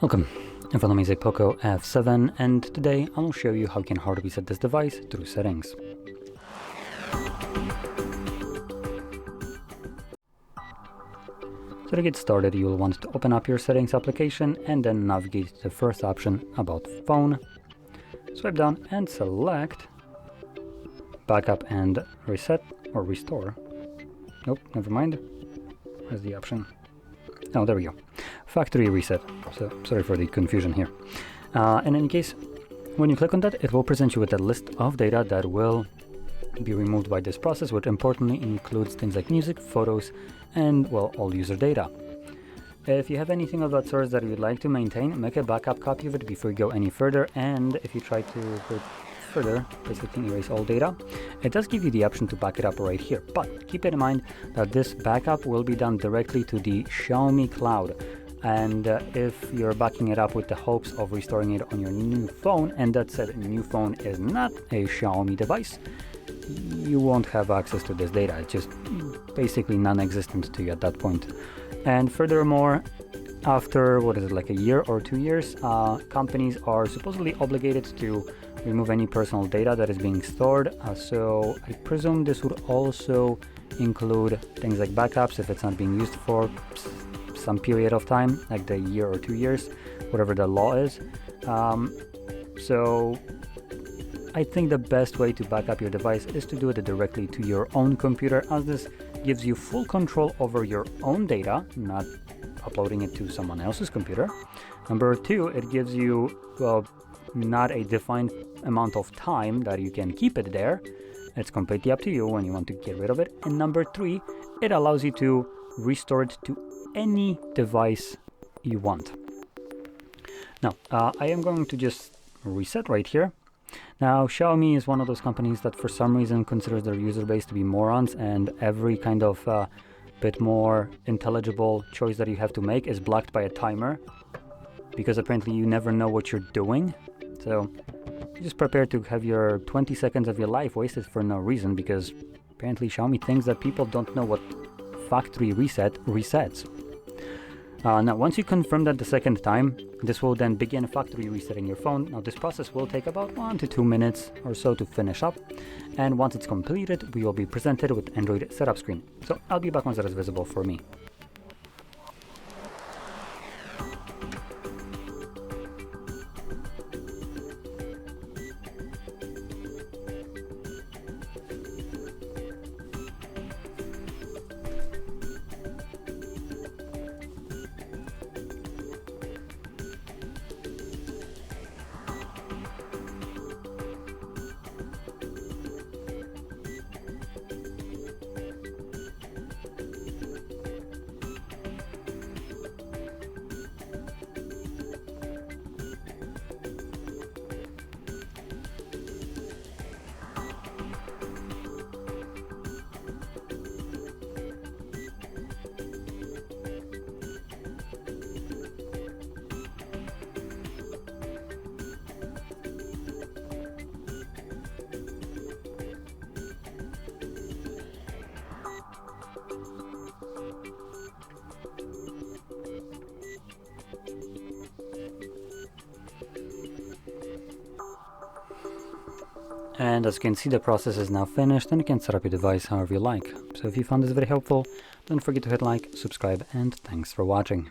Welcome, in front of me is a POCO F7, and today I will show you how you can hard reset this device through settings. So to get started, you will want to open up your settings application and then navigate to the first option, about phone. Swipe down and select backup and reset or restore. Nope, never mind. Where's the option? Oh, there we go. Factory reset. So sorry for the confusion here. In any case, when you click on that, it will present you with a list of data that will be removed by this process, which importantly includes things like music, photos, and, well, all user data. If you have anything of that sort that you'd like to maintain, make a backup copy of it before you go any further, and if you try to go further, basically erase all data, it does give you the option to back it up right here. But keep in mind that this backup will be done directly to the Xiaomi Cloud. And if you're backing it up with the hopes of restoring it on your new phone, and that said new phone is not a Xiaomi device, you won't have access to this data. It's just basically non-existent to you at that point. And furthermore, after, what is it, like a year or 2 years, companies are supposedly obligated to remove any personal data that is being stored. So I presume this would also include things like backups if it's not being used for some period of time, like the year or 2 years, whatever the law is. So I think the best way to back up your device is to do it directly to your own computer, as this gives you full control over your own data, not uploading it to someone else's computer. Number two, it gives you, well, not a defined amount of time that you can keep it there. It's completely up to you when you want to get rid of it. And number three, it allows you to restore it to any device you want. Now, I am going to just reset right here. Now, Xiaomi is one of those companies that for some reason considers their user base to be morons, and every kind of bit more intelligible choice that you have to make is blocked by a timer, because apparently you never know what you're doing. So just prepare to have your 20 seconds of your life wasted for no reason, because apparently Xiaomi thinks that people don't know what factory reset resets. Now, once you confirm that the second time, this will then begin factory resetting your phone. Now, this process will take about 1 to 2 minutes or so to finish up. And once it's completed, we will be presented with Android setup screen. So I'll be back once that is visible for me. And as you can see, the process is now finished, and you can set up your device however you like. So if you found this very helpful, don't forget to hit like, subscribe, and thanks for watching.